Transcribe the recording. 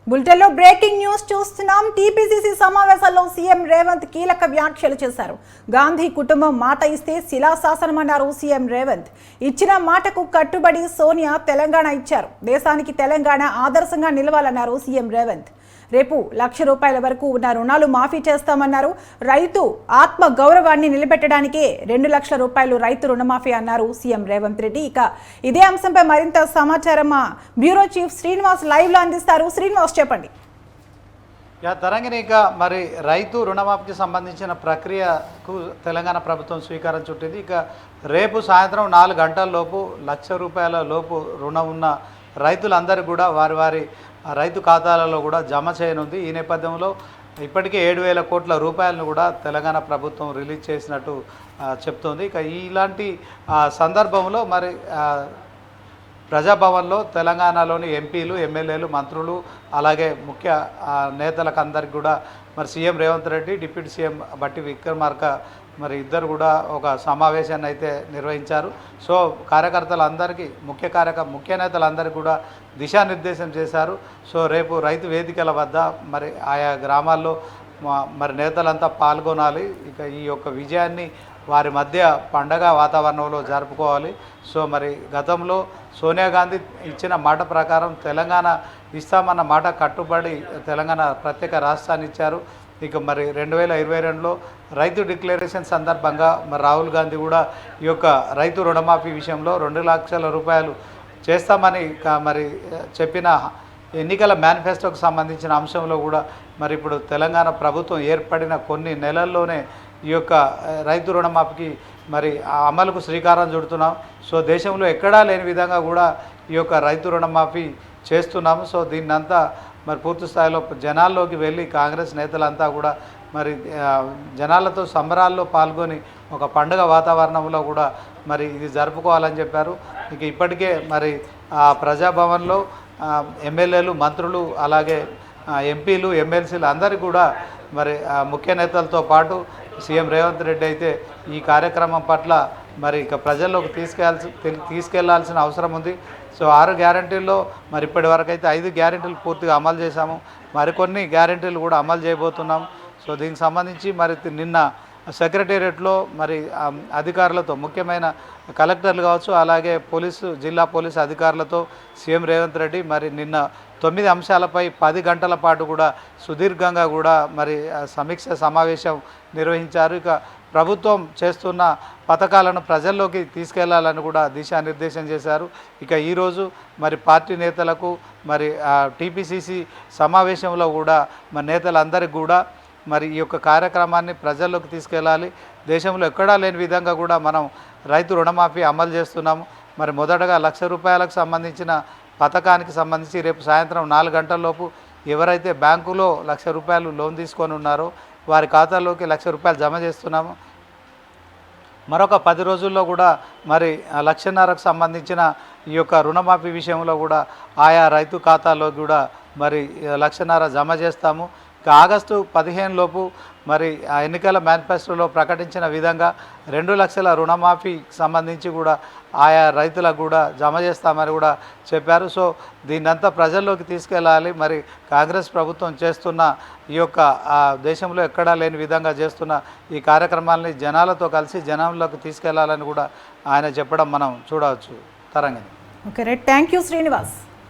బులెటిన్లో breaking news చూస్తున్నాం. TPCC సమావేశాల్లో సీఎం రేవంత్ కీలక వ్యాఖ్యలు చేశారు. గాంధీ కుటుంబం మాట ఇస్తే శిలాశాసనమన్నారు సీఎం రేవంత్. ఇచ్చిన మాటకు కట్టుబడి సోనియా తెలంగాణ ఇచ్చారు. దేశానికి తెలంగాణ ఆదర్శంగా నిలవాలన్నారు సీఎం రేవంత్. రేపు ₹1,00,000 వరకు ఉన్న రుణాలు మాఫీ చేస్తామన్నారు. రైతు ఆత్మ గౌరవాన్ని నిలబెట్టడానికే ₹2,00,000 రైతు రుణమాఫీ అన్నారు సీఎం రేవంత్ రెడ్డి. ఇక ఇదే అంశంపై మరింత సమాచారం బ్యూరో చీఫ్ శ్రీనివాస్ లైవ్ లో అందిస్తారు. శ్రీనివాస్ చెప్పండి. తరంగిణి, ఇక మరి రైతు రుణమాఫీకి సంబంధించిన ప్రక్రియకు తెలంగాణ ప్రభుత్వం శ్రీకారం చుట్టింది. ఇక రేపు సాయంత్రం 4 గంటల లోపు ₹1,00,000 లోపు రుణం ఉన్న రైతులందరూ కూడా వారి రైతు ఖాతాలలో కూడా జమ చేయనుంది. ఈ నేపథ్యంలో ఇప్పటికే 7,000 కోట్ల రూపాయలను కూడా తెలంగాణ ప్రభుత్వం రిలీజ్ చేసినట్టు చెప్తోంది. ఇక ఇలాంటి సందర్భంలో మరి ప్రజాభవన్లో తెలంగాణలోని ఎంపీలు, ఎమ్మెల్యేలు, మంత్రులు, అలాగే ముఖ్య నేతలకు అందరికి కూడా మరి CM Revanth Reddy, deputy CM బట్టి విక్రమార్క మరి ఇద్దరు కూడా ఒక సమావేశాన్ని అయితే నిర్వహించారు. సో కార్యకర్తలందరికీ, ముఖ్య నేతలందరికీ కూడా దిశానిర్దేశం చేశారు. సో రేపు రైతు వేదికల వద్ద మరి ఆయా గ్రామాల్లో మరి నేతలంతా పాల్గొనాలి. ఇక ఈ యొక్క విజయాన్ని వారి మధ్య పండగ వాతావరణంలో జరుపుకోవాలి. సో మరి గతంలో సోనియా గాంధీ ఇచ్చిన మాట ప్రకారం తెలంగాణ ఇస్తామన్న మాట కట్టుబడి తెలంగాణ ప్రత్యేక రాష్ట్రాన్ని ఇచ్చారు. ఇక మరి 2022లో రైతు డిక్లరేషన్ సందర్భంగా మరి రాహుల్ గాంధీ కూడా ఈ యొక్క రైతు రుణమాఫీ విషయంలో ₹2,00,000 చేస్తామని మరి చెప్పిన ఎన్నికల మేనిఫెస్టోకు సంబంధించిన అంశంలో కూడా మరి ఇప్పుడు తెలంగాణ ప్రభుత్వం ఏర్పడిన కొన్ని నెలల్లోనే ఈ యొక్క రైతు రుణమాఫీకి మరి అమలుకు శ్రీకారం చుడుతున్నాం. సో దేశంలో ఎక్కడా లేని విధంగా కూడా ఈ యొక్క రైతు రుణమాఫీ చేస్తున్నాము. సో దీన్నంతా మరి పూర్తి స్థాయిలో జనాల్లోకి వెళ్ళి కాంగ్రెస్ నేతలంతా కూడా మరి జనాలతో సంబరాల్లో పాల్గొని ఒక పండుగ వాతావరణంలో కూడా మరి ఇది జరుపుకోవాలని చెప్పారు. ఇక ఇప్పటికే మరి ప్రజాభవన్లో ఎమ్మెల్యేలు, మంత్రులు, అలాగే ఎంపీలు, ఎమ్మెల్సీలు అందరికీ కూడా మరి ముఖ్య నేతలతో పాటు సీఎం రేవంత్ రెడ్డి అయితే ఈ కార్యక్రమం పట్ల మరి ఇక ప్రజల్లోకి తీసుకెళ్లాల్సిన అవసరం ఉంది. సో 6 గ్యారంటీల్లో మరి ఇప్పటి వరకు అయితే 5 గ్యారంటీలు పూర్తిగా అమలు చేశాము. మరికొన్ని గ్యారంటీలు కూడా అమలు చేయబోతున్నాం. సో దీనికి సంబంధించి మరి నిన్న సెక్రటేరియట్లో మరి అధికారులతో, ముఖ్యమైన కలెక్టర్లు కావచ్చు, అలాగే జిల్లా పోలీసు అధికారులతో సీఎం రేవంత్ రెడ్డి మరి నిన్న 9 అంశాలపై 10 గంటల పాటు కూడా సుదీర్ఘంగా కూడా మరి సమీక్ష సమావేశం నిర్వహించారు. ఇక ప్రభుత్వం చేస్తున్న పథకాలను ప్రజల్లోకి తీసుకెళ్లాలని కూడా దిశానిర్దేశం చేశారు. ఇక ఈరోజు మరి పార్టీ నేతలకు మరి టీపీసీసీ సమావేశంలో కూడా మరి నేతలందరికీ కూడా మరి ఈ యొక్క కార్యక్రమాన్ని ప్రజల్లోకి తీసుకెళ్ళాలి. దేశంలో ఎక్కడా లేని విధంగా కూడా మనం రైతు రుణమాఫీ అమలు చేస్తున్నాము. మరి మొదటగా ₹1,00,000 సంబంధించిన పథకానికి సంబంధించి రేపు సాయంత్రం 4 గంటల లోపు ఎవరైతే బ్యాంకులో ₹1,00,000 లోన్ తీసుకొని ఉన్నారో వారి ఖాతాలోకి ₹1,00,000 జమ చేస్తున్నాము. మరొక 10 రోజుల్లో కూడా మరి ₹1,50,000 సంబంధించిన ఈ యొక్క రుణమాఫీ విషయంలో కూడా ఆయా రైతు ఖాతాలో కూడా మరి ₹1,50,000 జమ చేస్తాము. ఇక ఆగస్టు 15 లోపు మరి ఆ ఎన్నికల మేనిఫెస్టోలో ప్రకటించిన విధంగా 2,00,000 రుణమాఫీకి సంబంధించి కూడా ఆయా రైతులకు కూడా జమ చేస్తామని కూడా చెప్పారు. సో దీన్నంతా ప్రజల్లోకి తీసుకెళ్ళాలి. మరి కాంగ్రెస్ ప్రభుత్వం చేస్తున్న ఈ యొక్క దేశంలో ఎక్కడా లేని విధంగా చేస్తున్న ఈ కార్యక్రమాలని జనాలతో కలిసి జనంలోకి తీసుకెళ్లాలని కూడా ఆయన చెప్పడం మనం చూడవచ్చు. Tarangini. Okay right, thank you Srinivas.